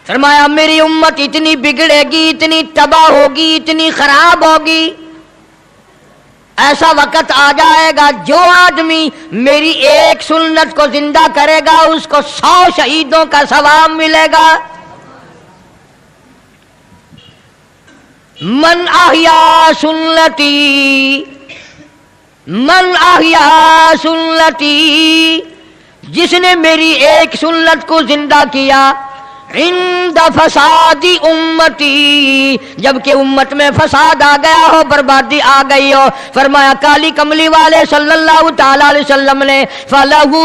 فرمایا میری امت اتنی بگڑے گی، اتنی تباہ ہوگی، اتنی خراب ہوگی، ایسا وقت آ جائے گا جو آدمی میری ایک سنت کو زندہ کرے گا اس کو 100 شہیدوں کا ثواب ملے گا۔ من احیا سنتی، من احیا سنتی، جس نے میری ایک سنت کو زندہ کیا، عند فساد امتی، جبکہ امت میں فساد آ گیا ہو، بربادی آ گئی ہو، فرمایا کالی کملی والے صلی اللہ تعالی علیہ وسلم نے فلہو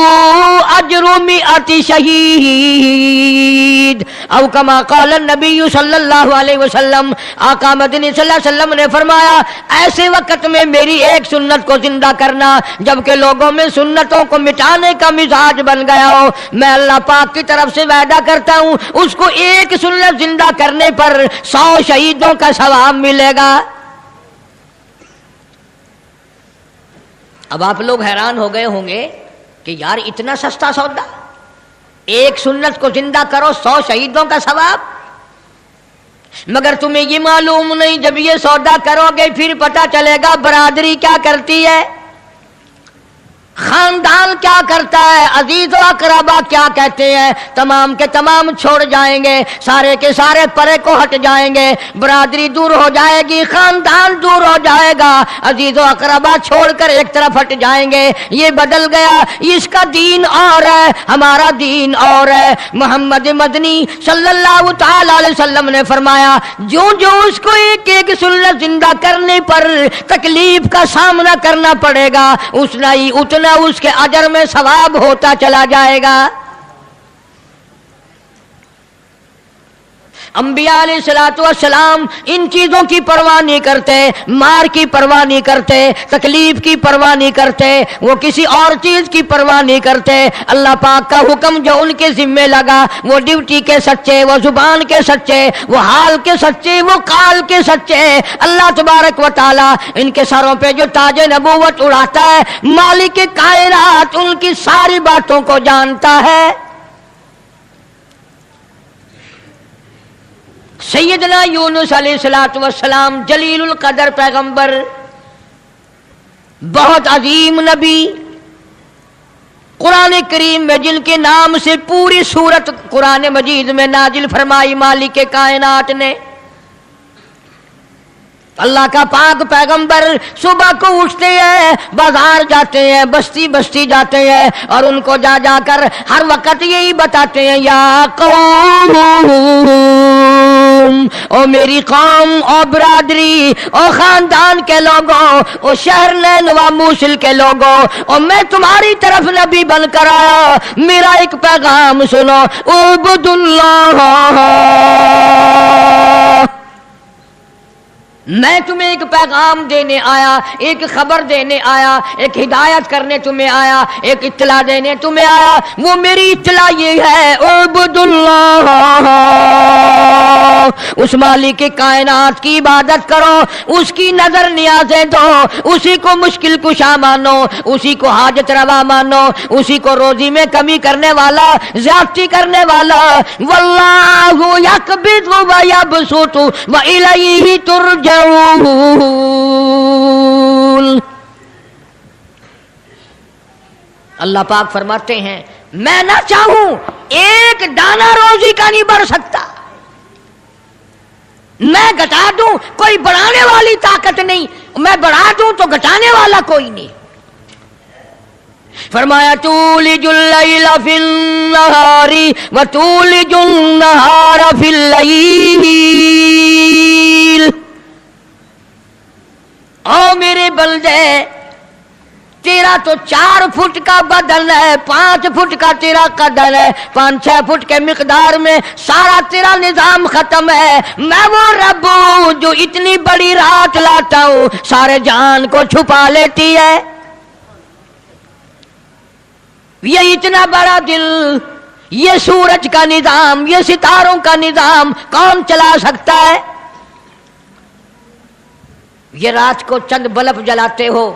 اجر 100 شہید، او کما قال النبی صلی اللہ علیہ وسلم، آقا مدنی صلی اللہ علیہ وسلم نے فرمایا ایسے وقت میں میری ایک سنت کو زندہ کرنا جبکہ لوگوں میں سنتوں کو مٹانے کا مزاج بن گیا ہو، میں اللہ پاک کی طرف سے وعدہ کرتا ہوں اس کو ایک سنت زندہ کرنے پر 100 شہیدوں کا ثواب ملے گا۔ اب آپ لوگ حیران ہو گئے ہوں گے کہ یار اتنا سستا سودا، ایک سنت کو زندہ کرو 100 شہیدوں کا ثواب، مگر تمہیں یہ معلوم نہیں جب یہ سودا کرو گے پھر پتہ چلے گا برادری کیا کرتی ہے، خاندان کیا کرتا ہے، عزیز و اقربا کیا کہتے ہیں، تمام کے تمام چھوڑ جائیں گے، سارے کے سارے پرے کو ہٹ جائیں گے، برادری دور ہو جائے گی، خاندان دور ہو جائے گا، عزیز و اقربا چھوڑ کر ایک طرف ہٹ جائیں گے، یہ بدل گیا، اس کا دین اور ہے، ہمارا دین اور ہے۔ محمد مدنی صلی اللہ تعالی علیہ وسلم نے فرمایا جو جو اس کو ایک ایک سنت زندہ کرنے پر تکلیف کا سامنا کرنا پڑے گا اتنا ہی اس کے اجر میں ثواب ہوتا چلا جائے گا۔ انبیاء علیہ الصلوۃ والسلام ان چیزوں کی پرواہ نہیں کرتے، مار کی پرواہ نہیں کرتے، تکلیف کی پرواہ نہیں کرتے، وہ کسی اور چیز کی پرواہ نہیں کرتے، اللہ پاک کا حکم جو ان کے ذمے لگا وہ ڈیوٹی کے سچے، وہ زبان کے سچے، وہ حال کے سچے، وہ قال کے سچے، اللہ تبارک و تعالی ان کے سروں پہ جو تاج نبوت اڑاتا ہے، مالک کائنات ان کی ساری باتوں کو جانتا ہے۔ سیدنا یونس علیہ الصلوۃ والسلام جلیل القدر پیغمبر، بہت عظیم نبی، قرآن کریم میں جن کے نام سے پوری سورت قرآن مجید میں نازل فرمائی مالک کائنات نے، اللہ کا پاک پیغمبر صبح کو اٹھتے ہیں، بازار جاتے ہیں، بستی بستی جاتے ہیں اور ان کو جا جا کر ہر وقت یہی بتاتے ہیں یا قوم، او میری قوم، او برادری، او خاندان کے لوگوں، او شہر نینوا موصل کے لوگوں، او میں تمہاری طرف نبی بن کر آیا، میرا ایک پیغام سنو، اعبدوا اللہ، میں تمہیں ایک پیغام دینے آیا، ایک خبر دینے آیا، ایک ہدایت کرنے تمہیں آیا، ایک اطلاع دینے تمہیں آیا، وہ میری اطلاع یہ ہے اعبدوا اللہ، اس مالک کائنات کی عبادت کرو، اس کی نظر نیازیں دو، اسی کو مشکل کشا مانو، اسی کو حاجت روا مانو، اسی کو روزی میں کمی کرنے والا، زیادتی کرنے والا، واللہ یقبض ویبسط والیہ ترجعون۔ اللہ پاک فرماتے ہیں میں نہ چاہوں ایک دانہ روزی کا نہیں بڑھ سکتا، میں گھٹا دوں کوئی بڑھانے والی طاقت نہیں، میں بڑھا دوں تو گھٹانے والا کوئی نہیں۔ فرمایا تولج اللیل فی النہار وتولج النہار فی اللیل، او میرے بندے تیرا تو 4 فٹ کا بدن ہے، 5 فٹ کا تیرا قدر ہے، 5-6 فٹ کے مقدار میں سارا تیرا نظام ختم ہے، میں وہ رب ہوں جو اتنی بڑی رات لاتا ہوں سارے جہان کو چھپا لیتی ہے، یہ اتنا بڑا دل، یہ سورج کا نظام، یہ ستاروں کا نظام کون چلا سکتا ہے؟ یہ رات کو چند بلب جلاتے ہو،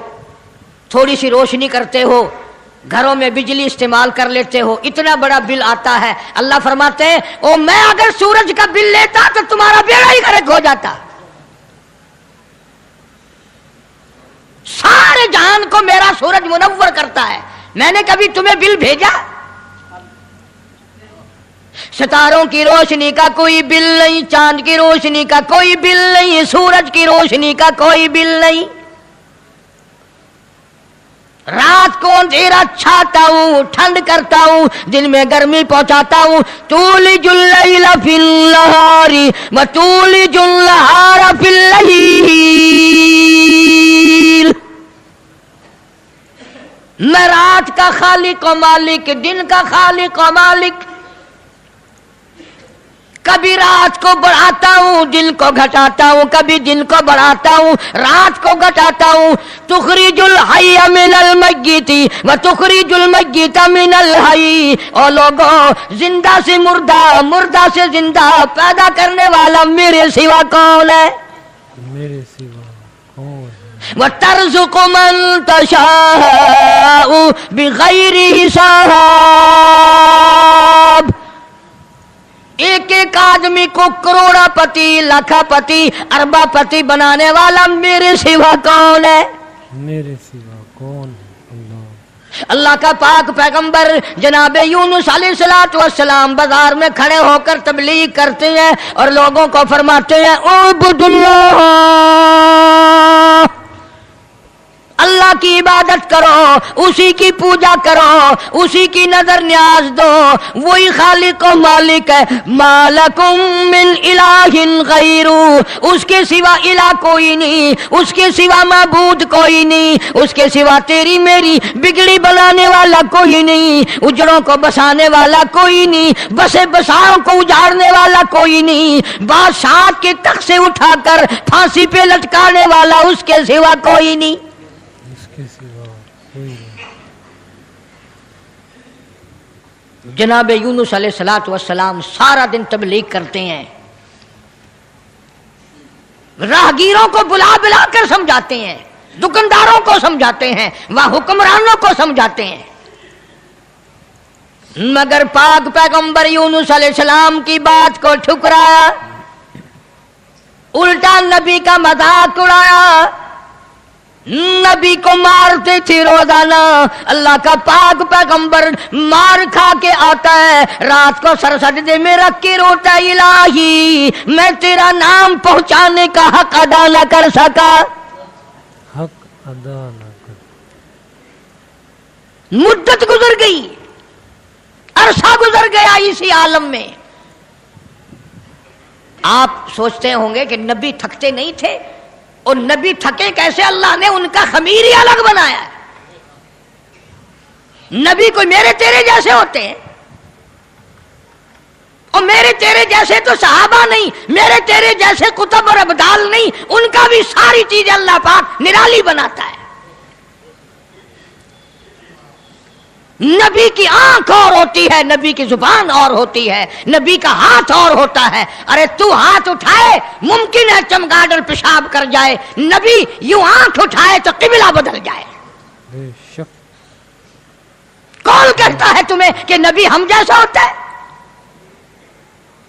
تھوڑی سی روشنی کرتے ہو، گھروں میں بجلی استعمال کر لیتے ہو، اتنا بڑا بل آتا ہے. اللہ فرماتے ہیں او میں اگر سورج کا بل لیتا تو تمہارا بیڑا ہی غرق ہو جاتا. سارے جہان کو میرا سورج منور کرتا ہے، میں نے کبھی تمہیں بل بھیجا؟ ستاروں کی روشنی کا کوئی بل نہیں، چاند کی روشنی کا کوئی بل نہیں، سورج کی روشنی کا کوئی بل نہیں. رات کو اندھیرا چھاتا ہوں، ٹھنڈ کرتا ہوں، دن میں گرمی پہنچاتا ہوں. تولج اللیل فی النہار وتولج النہار فی اللیل. میں رات کا خالق و مالک، دن کا خالق و مالک. کبھی رات کو بڑھاتا ہوں، دن کو گھٹاتا ہوں، کبھی دن کو بڑھاتا ہوں، رات کو گھٹاتا ہوں. تخرج الحی من المیت وتخرج المیت من الحی. او لوگوں، زندہ سے مردہ، مردہ سے زندہ پیدا کرنے والا میرے سوا کون ہے؟ میرے سوا کون ہے؟ وَتَرْزُقُ مَن تَشَاءُ بِغَيْرِ حساب. ایک ایک آدمی کو کروڑا پتی، لاکھا پتی، اربا پتی بنانے والا میرے سوا کون ہے؟ میرے سوا کون ہے؟ اللہ. اللہ کا پاک پیغمبر جناب یونس علیہ السلام بازار میں کھڑے ہو کر تبلیغ کرتے ہیں اور لوگوں کو فرماتے ہیں اعبدوا اللہ، اللہ کی عبادت کرو، اسی کی پوجا کرو، اسی کی نظر نیاز دو، وہی خالق و مالک ہے. ما لکم من الہ غیرہ، اس کے سوا الہ کوئی نہیں، اس کے سوا معبود کوئی نہیں، اس کے سوا تیری میری بگڑی بنانے والا کوئی نہیں، اجڑوں کو بسانے والا کوئی نہیں، بسے بساؤں کو اجاڑنے والا کوئی نہیں، بادشاہ کے تخت سے اٹھا کر پھانسی پہ لٹکانے والا اس کے سوا کوئی نہیں. جناب یونس علیہ السلام سارا دن تبلیغ کرتے ہیں، راہگیروں کو بلا بلا کر سمجھاتے ہیں، دکانداروں کو سمجھاتے ہیں، وہاں حکمرانوں کو سمجھاتے ہیں. مگر پاک پیغمبر یونس علیہ السلام کی بات کو ٹھکرایا، الٹا نبی کا مذاق اڑایا، نبی کو مارتے تھے روزانہ. اللہ کا پاک پیغمبر مار کھا کے آتا ہے، رات کو سر سجدے میں رکھ کے روتا ہے الہی میں تیرا نام پہنچانے کا حق ادا نہ کر سکا. حق ادا نہ کر. مدت گزر گئی، عرصہ گزر گیا اسی عالم میں. آپ سوچتے ہوں گے کہ نبی تھکتے نہیں تھے، اور نبی تھکے کیسے؟ اللہ نے ان کا خمیر ہی الگ بنایا ہے. نبی کوئی میرے تیرے جیسے ہوتے ہیں، اور میرے تیرے جیسے تو صحابہ نہیں، میرے تیرے جیسے کتب اور ابدال نہیں، ان کا بھی ساری چیزیں اللہ پاک نرالی بناتا ہے. نبی کی آنکھ اور ہوتی ہے، نبی کی زبان اور ہوتی ہے، نبی کا ہاتھ اور ہوتا ہے. ارے تو ہاتھ اٹھائے ممکن ہے چمگادڑ پیشاب کر جائے، نبی یوں آنکھ اٹھائے تو قبلہ بدل جائے. بے شک. کون کہتا ہے تمہیں کہ نبی ہم جیسا ہوتا ہے؟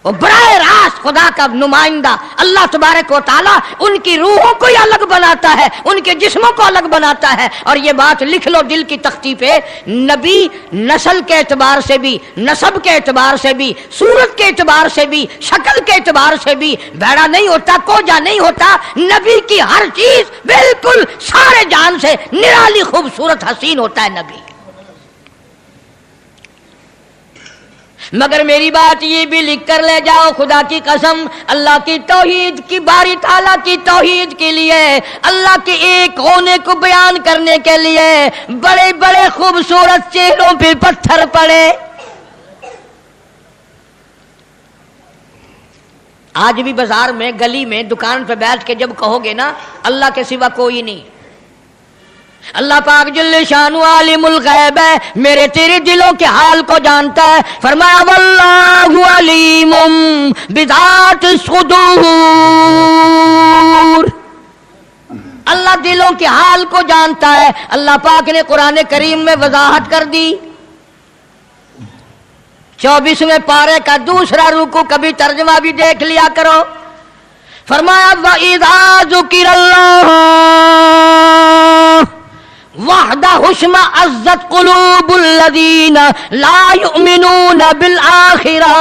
وہ براہ راست خدا کا نمائندہ اللہ تبارک و تعالیٰ ان کی روحوں کو ہی الگ بناتا ہے، ان کے جسموں کو الگ بناتا ہے. اور یہ بات لکھ لو دل کی تختی پہ، نبی نسل کے اعتبار سے بھی، نسب کے اعتبار سے بھی، صورت کے اعتبار سے بھی، شکل کے اعتبار سے بھی بھیڑا نہیں ہوتا، کوجا نہیں ہوتا. نبی کی ہر چیز بالکل سارے جان سے نرالی خوبصورت حسین ہوتا ہے نبی. مگر میری بات یہ بھی لکھ کر لے جاؤ، خدا کی قسم، اللہ کی توحید کی، باری تعالیٰ کی توحید کے لیے، اللہ کے ایک ہونے کو بیان کرنے کے لیے بڑے بڑے خوبصورت چہروں پہ پتھر پڑے. آج بھی بازار میں، گلی میں، دکان پہ بیٹھ کے جب کہو گے نا اللہ کے سوا کوئی نہیں، اللہ پاک جل شانہ عالم الغیب ہے، میرے تیرے دلوں کے حال کو جانتا ہے. فرمایا واللہ علیم بذات الصدور. اللہ اللہ دلوں کے حال کو جانتا ہے. اللہ پاک نے قرآن کریم میں وضاحت کر دی. 24ویں پارے کا دوسرا رکوع کبھی ترجمہ بھی دیکھ لیا کرو. فرمایا وَإِذَا ذُكِرَ اللَّهُ وَحْدَهُ اشْمَأَزَّتْ قُلُوبُ الَّذِينَ لَا يُؤْمِنُونَ بِالْآخِرَةِ.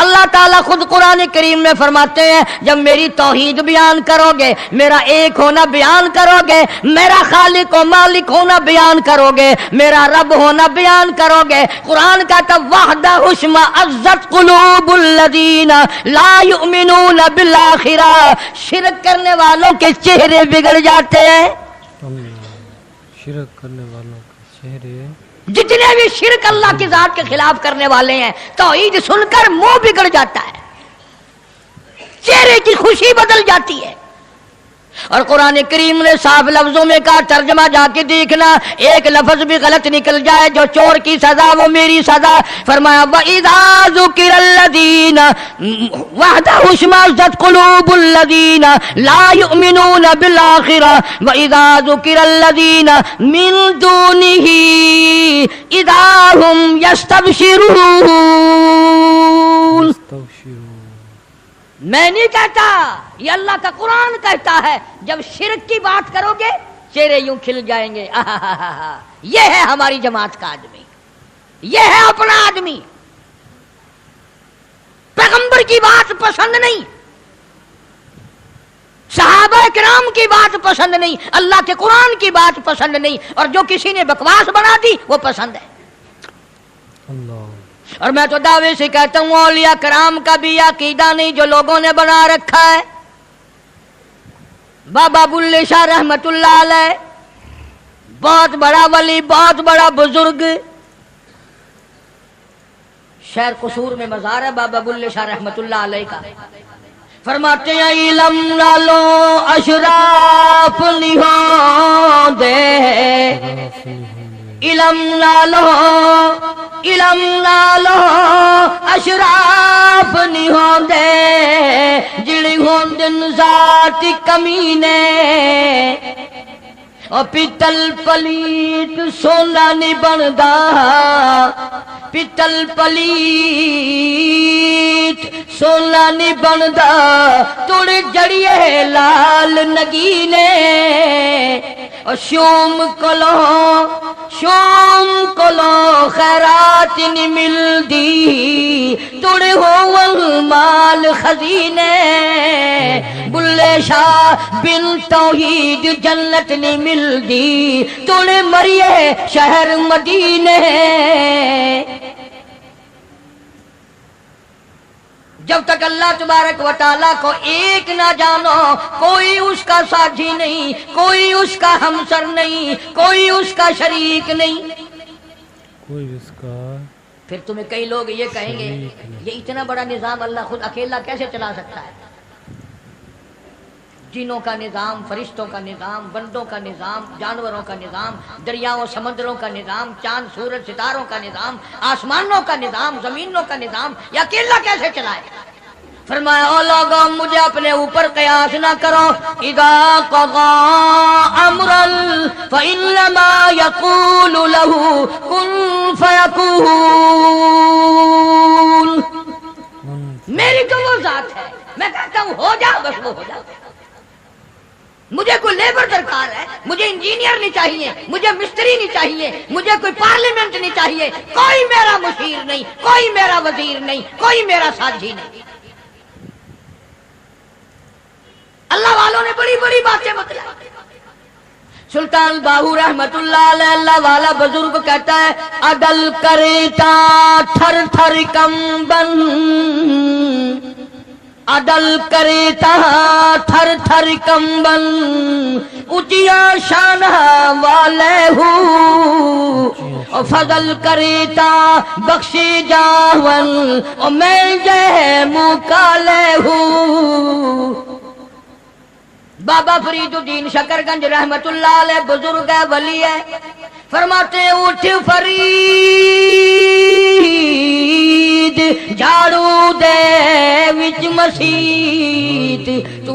اللہ تعالیٰ خود قرآن کریم میں فرماتے ہیں جب میری توحید بیان کرو گے, میرا ایک ہونا بیان کرو گے, میرا خالق و مالک ہونا بیان کرو گے, میرا رب ہونا بیان کرو گے. قرآن کہتا وَحْدَهُ اشْمَأَزَّتْ قُلُوبُ الَّذِينَ لَا يُؤْمِنُونَ بِالْآخِرَةِ. شرک کرنے والوں کے چہرے بگڑ جاتے ہیں. شرک کرنے والوں کے چہرے, جتنے بھی شرک اللہ کی ذات کے خلاف کرنے والے ہیں, توحید سن کر منہ بگڑ جاتا ہے, چہرے کی خوشی بدل جاتی ہے. اور قرآن کریم نے صاف لفظوں میں کہا, ترجمہ جا کے دیکھنا, ایک لفظ بھی غلط نکل جائے, جو چور کی سزا وہ میری سزا. فرمایا وَإِذَا ذُكِرَ الَّذِينَ وَحْدَهُ اشْمَأَزَّتْ قُلُوبُ الَّذِينَ لَا يُؤْمِنُونَ بِالْآخِرَةِ وَإِذَا ذُكِرَ الَّذِينَ مِن دُونِهِ إِذَا هُمْ يَسْتَبْشِرُونَ. میں نہیں کہتا, یہ اللہ کا قرآن کہتا ہے, جب شرک کی بات کرو گے چہرے یوں کھل جائیں گے. یہ ہے ہماری جماعت کا آدمی, یہ ہے اپنا آدمی. پیغمبر کی بات پسند نہیں, صحابہ کرام کی بات پسند نہیں, اللہ کے قرآن کی بات پسند نہیں, اور جو کسی نے بکواس بنا دی وہ پسند ہے. اللہ. اور میں تو دعوے سے کہتا ہوں اولیاء کرام کا بھی عقیدہ نہیں جو لوگوں نے بنا رکھا ہے. بابا بلے شاہ رحمت اللہ علیہ بہت بڑا ولی, بہت بڑا بزرگ, شہر قصور میں مزار ہے بابا بلے شاہ رحمت اللہ علیہ کا. فرماتے ہیں علم نالو اشراف نہیں ہوندے, علم نالو اشراف نہیں ہوندے, جڑی ہوندن ذات کمینے. اور پیتل پلیت سونا نہیں بندا, پیتل پلیت سونا نہیں بندا, توڑ جڑیے لال نگینے. اور شوم کلو خیرات نہیں ملدی, توڑے ہو مال خزینے. بلے شاہ بن توحید جنت نہیں ملدی, توڑے مریے شہر مدینے. جب تک اللہ تبارک و تعالیٰ کو ایک نہ جانو, کوئی اس کا ساتھی نہیں, کوئی اس کا ہمسر نہیں, کوئی اس کا شریک نہیں. کوئی اس کا, پھر تمہیں کئی لوگ یہ کہیں گے یہ اتنا بڑا نظام اللہ خود اکیلا کیسے چلا سکتا ہے؟ جنوں کا نظام, فرشتوں کا نظام, بندوں کا نظام, جانوروں کا نظام, دریاؤں سمندروں کا نظام, چاند سورج ستاروں کا نظام, آسمانوں کا نظام, زمینوں کا نظام, یہ اکیلا کیسے چلائے؟ فرمایا او لوگوں مجھے اپنے اوپر قیاس نہ کرو. اذا قضى امرا فانما يقول له كن فيكون. میری تو وہ ذات ہے, میں کہتا ہوں ہو جا, بس وہ ہو جاتا ہے. مجھے کوئی لیبر درکار ہے, مجھے انجینئر نہیں چاہیے, مجھے مستری نہیں چاہیے, مجھے کوئی پارلیمنٹ نہیں چاہیے, کوئی میرا مشیر نہیں, کوئی میرا وزیر نہیں, کوئی میرا ساتھی نہیں. اللہ والوں نے بڑی بڑی باتیں بتلائی. سلطان باہو رحمت اللہ علیہ اللہ والا بزرگ کہتا ہے عدل کرتا تھر تھر کمبن, عدل کرتا تھر تھر کمبن, اچیا شان والے ہوں, فضل کرتا بخشی جاون, اور میں جے مکالے ہوں. بابا فرید الدین شکرگنج رحمت اللہ علیہ بزرگ ہے, ولی ہے. فرماتے اٹھ فرید جھاڑو دے وچ مسیت, تو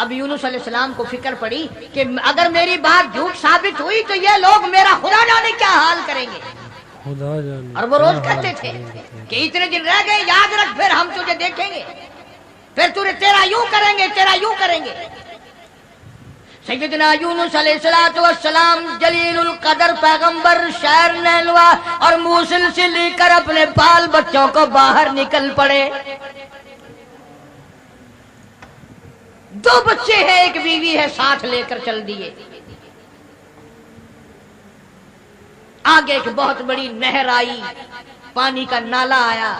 اب یونس علیہ السلام کو فکر پڑی کہ اگر میری بات جھوٹ ثابت ہوئی تو یہ لوگ میرا خدا جانے کیا حال کریں گے. خدا جانے. اور وہ روز کہتے تھے کہ اتنے دن رہ گئے، یاد رکھ پھر ہم تجھے دیکھیں گے، پھر تیرا یوں کریں گے، تیرا یوں کریں گے. سیدنا یونس علیہ السلام جلیل القدر پیغمبر شہر نیلوا اور موصل سے لے کر اپنے بال بچوں کو باہر نکل پڑے. 2 بچے ہیں، ایک بیوی ہے، ساتھ لے کر چل دیے. آگے ایک بہت بڑی نہر آئی، پانی کا نالا آیا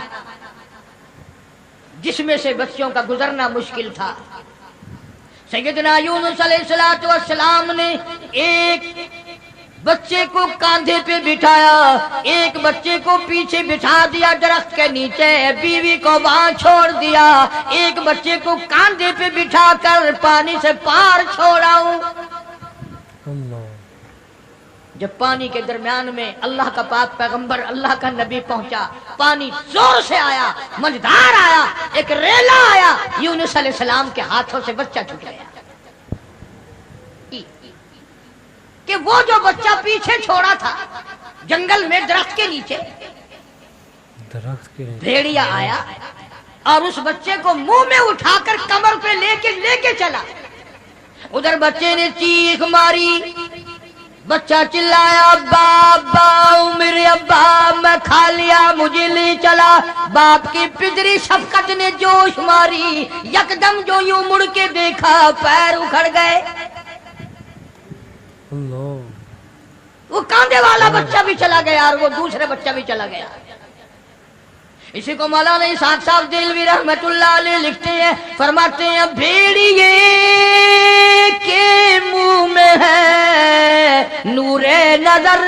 جس میں سے بچوں کا گزرنا مشکل تھا. سیدنا یونس علیہ السلام نے ایک بچے کو کاندھے پہ بٹھایا، ایک بچے کو پیچھے بٹھا دیا درخت کے نیچے، بیوی کو وہاں چھوڑ دیا، ایک بچے کو کاندھے پہ بٹھا کر پانی سے پار چھوڑا ہوں. جب پانی کے درمیان میں اللہ کا پاک پیغمبر اللہ کا نبی پہنچا، پانی زور سے آیا، مجدار آیا، ایک ریلا آیا، یونس علیہ السلام کے ہاتھوں سے بچہ چھوٹ گیا. کہ وہ جو بچہ پیچھے چھوڑا تھا جنگل میں درخت کے نیچے، بھیڑیا آیا اور اس بچے کو منہ میں اٹھا کر کمر پہ لے کے چلا. ادھر بچے نے چیخ ماری، بچہ چلایا، ابا ابا میرے ابا میں کھا لیا، مجھے لے چلا. باپ کی پدری شفقت نے جوش ماری، یکدم جو یوں مڑ کے دیکھا پیر اکھڑ گئے. وہ کاندھے والا بچہ بھی چلا گیا اور وہ دوسرے بچہ بھی چلا گیا. اسی کو مولانا اسحاق صاحب دہلوی رحمت اللہ علیہ لکھتے ہیں، فرماتے ہیں بھیڑیے کے منہ میں ہے نور نظر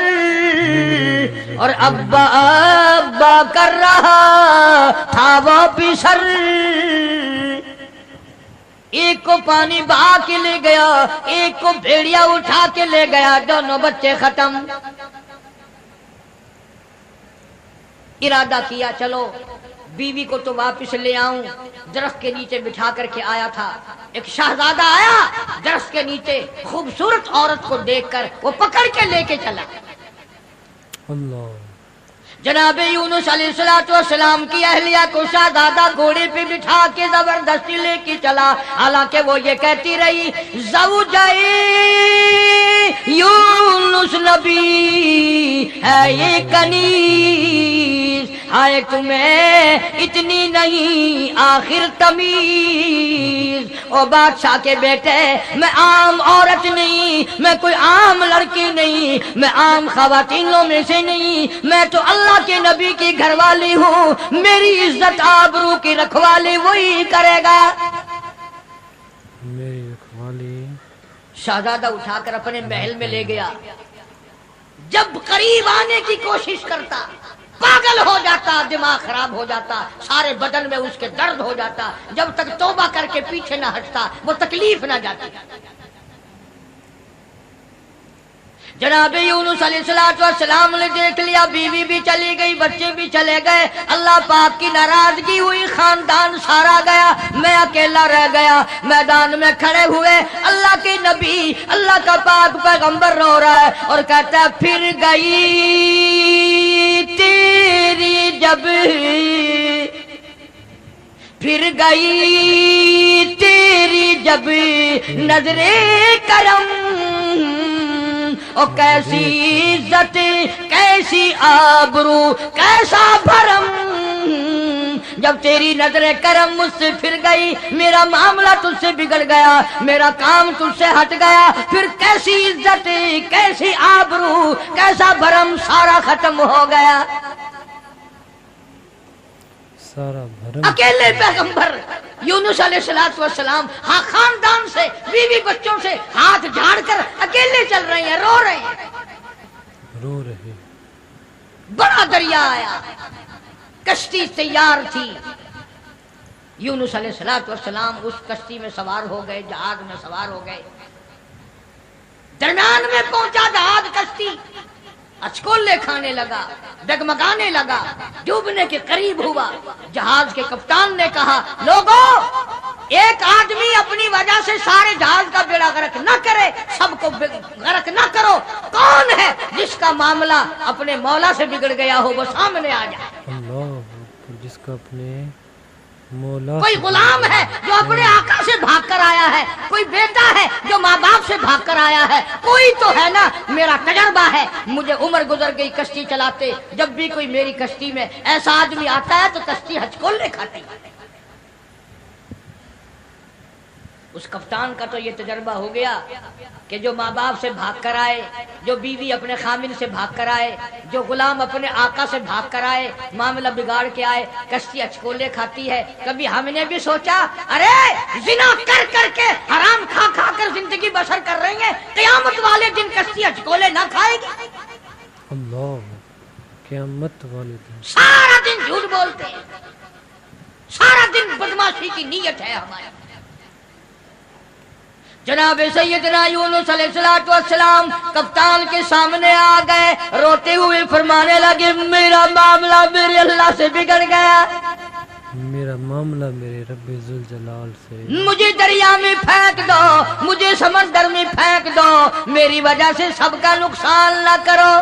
اور ابا ابا کر رہا تھا وہ پسر. ایک کو پانی بہا کے لے گیا، ایک کو بھیڑیا اٹھا کے لے گیا، دونوں بچے ختم. ارادہ کیا چلو بیوی کو تو واپس لے آؤں. درخت کے نیچے بٹھا کر کے آیا تھا، ایک شہزادہ آیا، درخت کے نیچے خوبصورت عورت کو دیکھ کر وہ پکڑ کے لے کے چلا. اللہ. جناب یونس علیہ السلام کی اہلیہ کو شہزادہ گھوڑے پہ بٹھا کے زبردستی لے کے چلا، حالانکہ وہ یہ کہتی رہی زوجائے یونس نبی ہے یہ کنیز، ہائے تمہیں اتنی نہیں آخر تمیز. او بادشاہ کے بیٹے، میں عام عورت نہیں، میں کوئی عام لڑکی نہیں، میں عام خواتینوں میں سے نہیں، میں تو اللہ کے نبی کی گھر والی ہوں، میری عزت آبرو کی رکھوالی وہی کرے گا. میری رکھوالی. شہزادہ اٹھا کر اپنے محل میں لے گیا. جب قریب آنے کی کوشش کرتا پاگل ہو جاتا، دماغ خراب ہو جاتا، سارے بدن میں اس کے درد ہو جاتا. جب تک توبہ کر کے پیچھے نہ ہٹتا وہ تکلیف نہ جاتی. جناب یونس علیہ السلام نے دیکھ لیا، بیوی بھی چلی گئی، بچے بھی چلے گئے، اللہ پاک کی ناراضگی ہوئی، خاندان سارا گیا، میں اکیلا رہ گیا. میدان میں کھڑے ہوئے اللہ کے نبی، اللہ کا پاک پیغمبر رو رہا ہے اور کہتا ہے پھر گئی تیری جب، پھر گئی تیری جب نظر کرم، او کیسی عزت کیسی آبرو کیسا بھرم. جب تیری نظر کرم مجھ سے پھر گئی، میرا معاملہ تجھ سے بگڑ گیا، میرا کام تجھ سے ہٹ گیا، پھر کیسی عزت کیسی آبرو کیسا بھرم، سارا ختم ہو گیا. سارا بھرم. اکیلے پیغمبر یونس علیہ السلام ہاں خاندان سے بیوی بچوں سے ہاتھ جھاڑ کر اکیلے چل رہے ہیں، رو رہے ہیں. رو رہے. بڑا دریا آیا، کشتی تیار تھی. یونس علیہ السلام اس کشتی میں سوار ہو گئے، جہاز میں سوار ہو گئے. درمیان میں پہنچا جہاز، کشتی اچکولے کھانے لگا، ڈگمگانے لگا، ڈوبنے کے قریب ہوا. جہاز کے کپتان نے کہا لوگوں ایک آدمی اپنی وجہ سے سارے جہاز کا بیڑا غرق نہ کرے، سب کو غرق نہ کرو۔ کون ہے جس کا معاملہ اپنے مولا سے بگڑ گیا ہو وہ سامنے آ جائے۔ اللہ اکبر، جس کا اپنے مولا کوئی غلام ہے جو اپنے آقا سے بھاگ کر آیا ہے، کوئی بیٹا ہے جو ماں باپ سے بھاگ کر آیا ہے، کوئی تو ہے نا۔ میرا تجربہ ہے، مجھے عمر گزر گئی کشتی چلاتے، جب بھی کوئی میری کشتی میں ایسا آدمی آتا ہے تو کشتی ہچکولے کھاتی ہے۔ اس کپتان کا تو یہ تجربہ ہو گیا کہ جو ماں باپ سے بھاگ کر آئے، جو بیوی اپنے خامن سے بھاگ کر آئے، جو غلام اپنے آقا سے بھاگ کر آئے، معاملہ بگاڑ کے آئے، کشتی اچکولے کھاتی ہے۔ کبھی ہم نے بھی سوچا ارے زنا کر کر کے حرام کھا کھا کر زندگی بسر کر رہی ہیں، قیامت والے دن کشتی اچکولے نہ کھائے گی؟ اللہ، قیامت والے دن سارا دن جھوٹ بولتے ہیں، سارا دن بدماشی کی نیت ہے ہماری۔ جناب سیدنا یونس علیہ السلام کپتان کے سامنے آ گئے، روتے ہوئے فرمانے لگے میرا معاملہ میرے اللہ سے بگڑ گیا، میرا معاملہ میرے رب ذوالجلال سے، مجھے دریا میں پھینک دو، مجھے سمندر میں پھینک دو، میری وجہ سے سب کا نقصان نہ کرو۔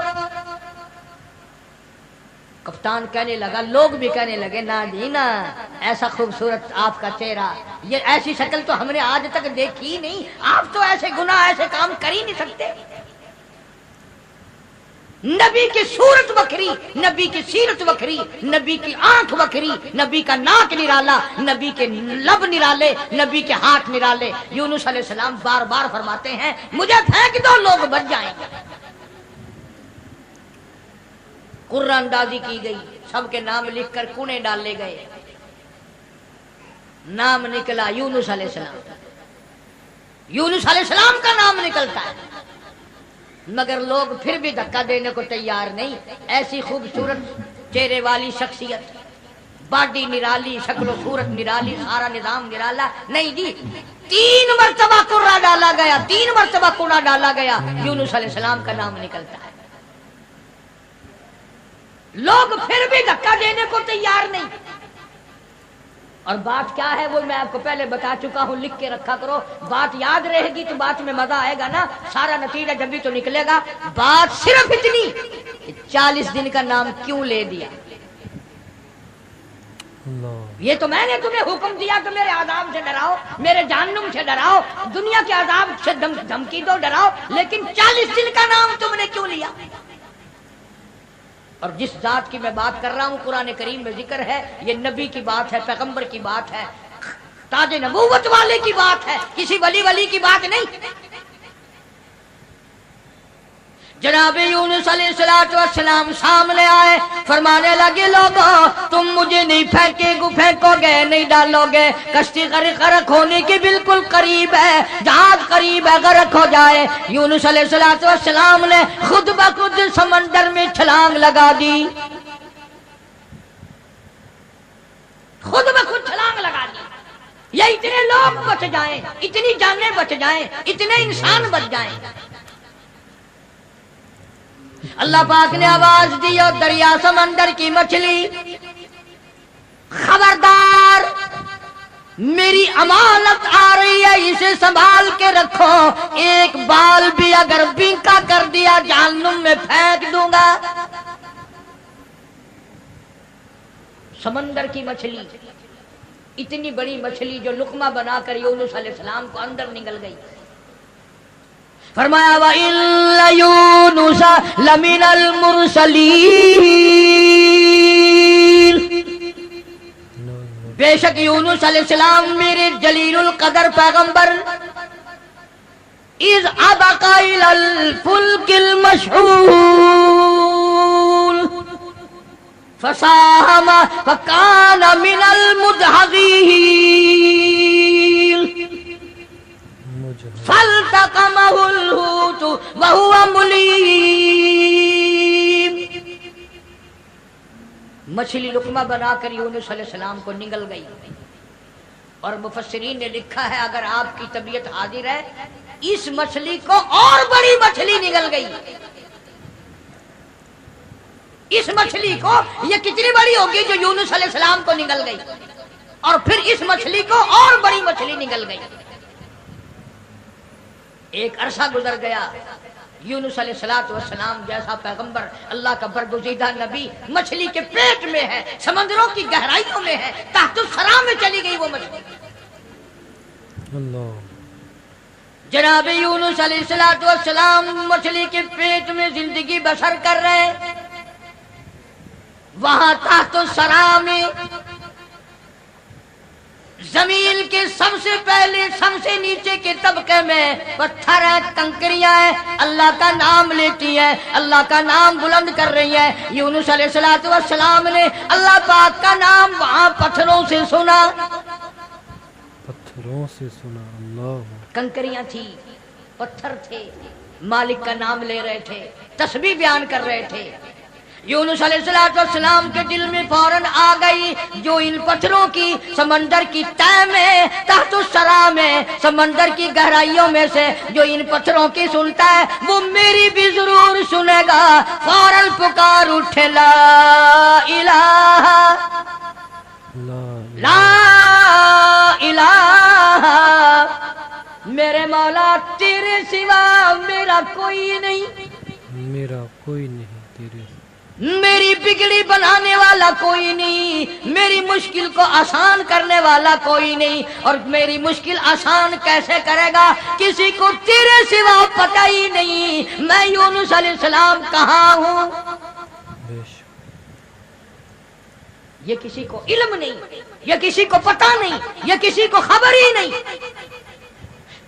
کپتان کہنے لگا، لوگ بھی کہنے لگے نا جی نا، ایسا خوبصورت آپ کا چہرہ، یہ ایسی شکل تو ہم نے آج تک دیکھی نہیں، آپ تو ایسے گناہ ایسے کام کر ہی نہیں سکتے۔ نبی کی صورت بکھری، نبی کی سیرت بکھری، نبی کی آنکھ بکھری، نبی کا ناک نرالا، نبی کے لب نرالے، نبی کے ہاتھ نرالے۔ یونس علیہ السلام بار بار فرماتے ہیں مجھے پھینک دو، لوگ بچ جائیں گے۔ قرآن اندازی کی گئی، سب کے نام لکھ کر کونے ڈالے گئے، نام نکلا یونس علیہ السلام۔ یونس علیہ السلام کا نام نکلتا ہے، مگر لوگ پھر بھی دھکا دینے کو تیار نہیں۔ ایسی خوبصورت چہرے والی شخصیت، باڈی نرالی، شکل و صورت نرالی، سارا نظام نرالا، نہیں جی، 3 مرتبہ قرآن ڈالا گیا، 3 مرتبہ کونا ڈالا گیا، یونس علیہ السلام کا نام نکلتا ہے۔ لوگ پھر بھی دھکا دینے کو تیار نہیں۔ اور بات کیا ہے وہ میں آپ کو پہلے بتا چکا ہوں، لکھ کے رکھا کرو، بات یاد رہے گی تو بات میں مزہ آئے گا نا، سارا نتیجہ جب بھی تو نکلے گا۔ بات صرف اتنی کہ 40 دن کا نام کیوں لے دیا؟ اللہ، یہ تو میں نے تمہیں حکم دیا کہ میرے عذاب سے ڈراؤ، میرے جہنم سے ڈراؤ، دنیا کے عذاب سے دھمکی دو، ڈراؤ، لیکن 40 دن کا نام تم نے کیوں لیا؟ اور جس ذات کی میں بات کر رہا ہوں قرآن کریم میں ذکر ہے، یہ نبی کی بات ہے، پیغمبر کی بات ہے، تاج نبوت والے کی بات ہے، کسی ولی کی بات نہیں۔ جناب یونس علیہ السلام سامنے آئے، فرمانے لگے لوگوں تم مجھے نہیں پھینکو گے، نہیں ڈالو گے، کشتی غرق ہونے کے بالکل قریب ہے، جہاز قریب ہے غرق ہو جائے۔ یونس علیہ السلام نے خود بخود سمندر میں چھلانگ لگا دی، خود بخود چھلانگ لگا دی، یہ اتنے لوگ بچ جائیں، اتنی جانیں بچ جائیں، اتنے انسان بچ جائیں۔ اللہ پاک نے آواز دی اور دریا سمندر کی مچھلی خبردار، میری امانت آ رہی ہے، اسے سنبھال کے رکھو، ایک بال بھی اگر بینکا کر دیا جہنم میں پھینک دوں گا۔ سمندر کی مچھلی، اتنی بڑی مچھلی جو لقمہ بنا کر یونس علیہ السلام کو اندر نگل گئی۔ فرمایا وَإِنَّ يُونُسَ لَمِنَ الْمُرْسَلِينَ، بے شک یونس علیہ السلام میرے جلیل القدر پیغمبر، اِذْ أَبَقَ إِلَى الْفُلْكِ الْمَشْحُونِ فَسَاهَمَ فَكَانَ مِنَ الْمُدْحَضِينَ فَالْتَقَمَهُ الْحُوتُ وَهُوَ مُلِيمٌ، مچھلی لقمہ بنا کر یونس علیہ السلام کو نگل گئی۔ اور مفسرین نے لکھا ہے اگر آپ کی طبیعت حاضر ہے، اس مچھلی کو اور بڑی مچھلی نگل گئی۔ اس مچھلی کو یہ کتنی بڑی ہوگی جو یونس علیہ السلام کو نگل گئی؟ اور پھر اس مچھلی کو اور بڑی مچھلی نگل گئی. ایک عرصہ گزر گیا. یونس علیہ السلام جیسا پیغمبر، اللہ کا برگزیدہ نبی، مچھلی کے پیٹ میں ہے، سمندروں کی گہرائیوں میں ہے، تحت الثری میں چلی گئی وہ مچھلی. اللہ. جناب یونس علیہ السلام مچھلی کے پیٹ میں زندگی بسر کر رہے ہیں. وہاں تحت الثری میں زمین کے سب سے پہلے سب سے نیچے کے طبقے میں پتھر ہے، کنکریاں ہیں، اللہ کا نام لیتی ہیں، اللہ کا نام بلند کر رہی ہیں. یونس علیہ السلام نے اللہ پاک کا نام وہاں پتھروں سے سنا. پتھروں سے سنا. اللہ. کنکریاں تھی، پتھر تھے، مالک کا نام لے رہے تھے، تسبیح بیان کر رہے تھے. یونس علیہ السلام کے دل میں فوراً آ گئی، جو ان پتھروں کی سمندر کی تہ میں، تحت الثری میں، سمندر کی گہرائیوں میں سے جو ان پتھروں کی سنتا ہے وہ میری بھی ضرور سنے گا. فوراً پکار اٹھے لا الہ لا الہ، میرے مولا تیرے سوا میرا کوئی نہیں، میرا کوئی نہیں تیرے، میری بگڑی بنانے والا کوئی نہیں، میری مشکل کو آسان کرنے والا کوئی نہیں. اور میری مشکل آسان کیسے کرے گا؟ کسی کو تیرے سوا پتہ ہی نہیں میں یونس علیہ السلام کہاں ہوں. یہ کسی کو علم نہیں، یہ کسی کو پتہ نہیں، یہ کسی کو خبر ہی نہیں.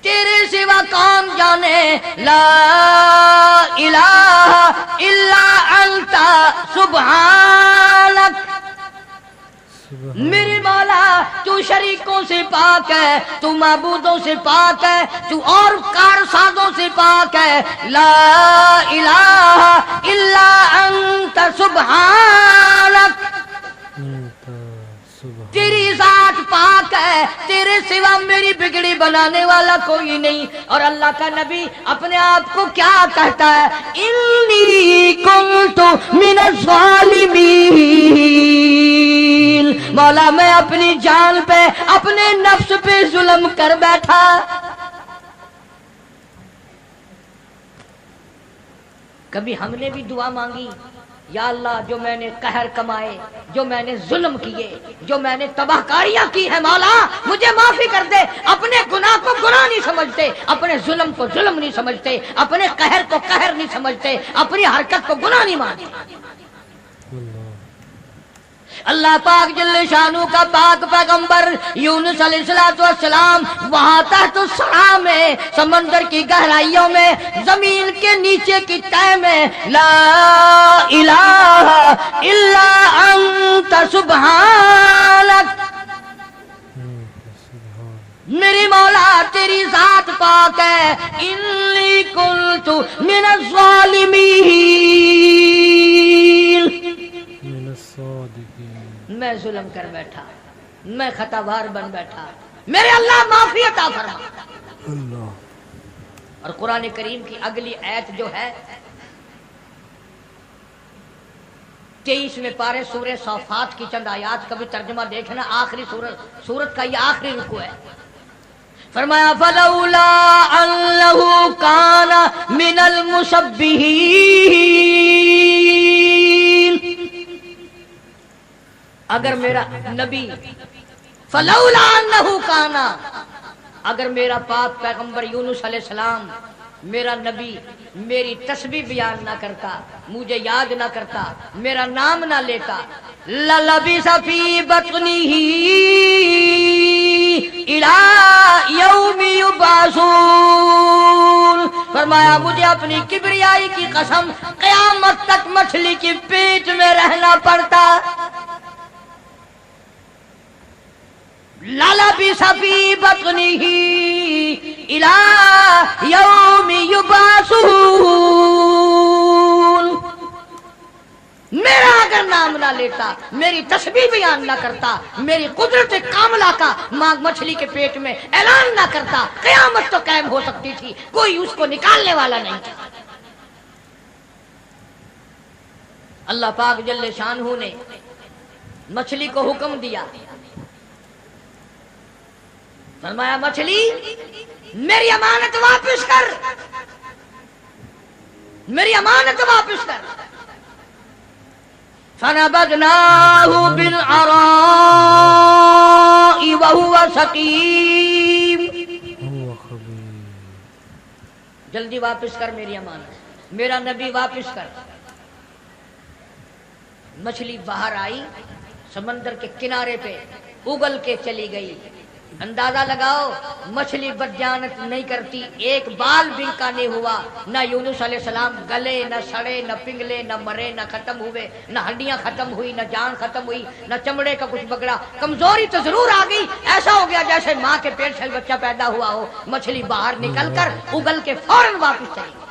تیرے سوا کون جانے. لا الہ الا انت سبحانک، میرے مولا تو شریکوں سے پاک ہے، تو معبودوں سے پاک ہے، تو اور کارسازوں سے پاک ہے. لا الہ الا انت سبحانک، تیری ذات پاک ہے، تیرے سوا میری بگڑی بنانے والا کوئی نہیں. اور اللہ کا نبی اپنے آپ کو کیا کہتا ہے؟ انی کنت من الظالمین، مولا میں اپنی جان پہ، اپنے نفس پہ ظلم کر بیٹھا. کبھی ہم نے بھی دعا مانگی، یا اللہ جو میں نے قہر کمائے، جو میں نے ظلم کیے، جو میں نے تباہ کاریاں کی ہے، مولا مجھے معافی کر دے. اپنے گناہ کو گناہ نہیں سمجھتے، اپنے ظلم کو ظلم نہیں سمجھتے، اپنے قہر کو قہر نہیں سمجھتے، اپنی حرکت کو گناہ نہیں مانتے. اللہ پاک جل شانو کا پاک پیغمبر یونس علیہ السلام وہاں تحت الثری میں، سمندر کی گہرائیوں میں، زمین کے نیچے کی تہ میں، لا الہ الا انت سبحانک، میری مولا تیری ذات پاک ہے. انی کنت من الظالمین، میں ظلم کر بیٹھا، میں خطا بار بن بیٹھا، میرے اللہ معافی عطا فرما. اللہ. اور قرآن کریم کی اگلی آیت جو ہے 23ویں پارے سورہ صافات کی چند آیات کا بھی ترجمہ دیکھنا. آخری سورت کا یہ آخری رکوع ہے. فرمایا فلولا انہ کان من المسبحین، اگر میرا نبی، فلولا انہ کانا، اگر میرا پاک پیغمبر یونس علیہ السلام، میرا نبی میری تسبیح بیان نہ کرتا، مجھے یاد نہ کرتا، میرا نام نہ لیتا، للبث فی بطنہ الی یوم یبعثون، فرمایا مجھے اپنی کبریائی کی قسم قیامت تک مچھلی کے پیٹ میں رہنا پڑتا. للبث فی بطنہ الی یوم یبعثون، میرا اگر نام نہ لیتا، میری تسبیح بیان نہ کرتا، میری قدرت کاملہ کا مچھلی کے پیٹ میں اعلان نہ کرتا، قیامت تو قائم ہو سکتی تھی، کوئی اس کو نکالنے والا نہیں تھا. اللہ پاک جل شانہ نے مچھلی کو حکم دیا، فرمایا مچھلی میری امانت واپس کر، میری امانت واپس کر۔ فنبذناه بالعراء وهو سقيم، هو خبير۔ جلدی واپس کر میری امانت، میرا نبی واپس کر۔ مچھلی باہر آئی، سمندر کے کنارے پہ اگل کے چلی گئی۔ اندازہ لگاؤ مچھلی بدجانت نہیں کرتی، ایک بال بھی کا نہیں ہوا، نہ یونس علیہ السلام گلے، نہ سڑے، نہ پنگلے، نہ مرے، نہ ختم ہوئے، نہ ہڈیاں ختم ہوئی، نہ جان ختم ہوئی، نہ چمڑے کا کچھ بگڑا۔ کمزوری تو ضرور آ گئی، ایسا ہو گیا جیسے ماں کے پیٹ سے بچہ پیدا ہوا ہو۔ مچھلی باہر نکل کر اگل کے فوراً واپس چلی گئی۔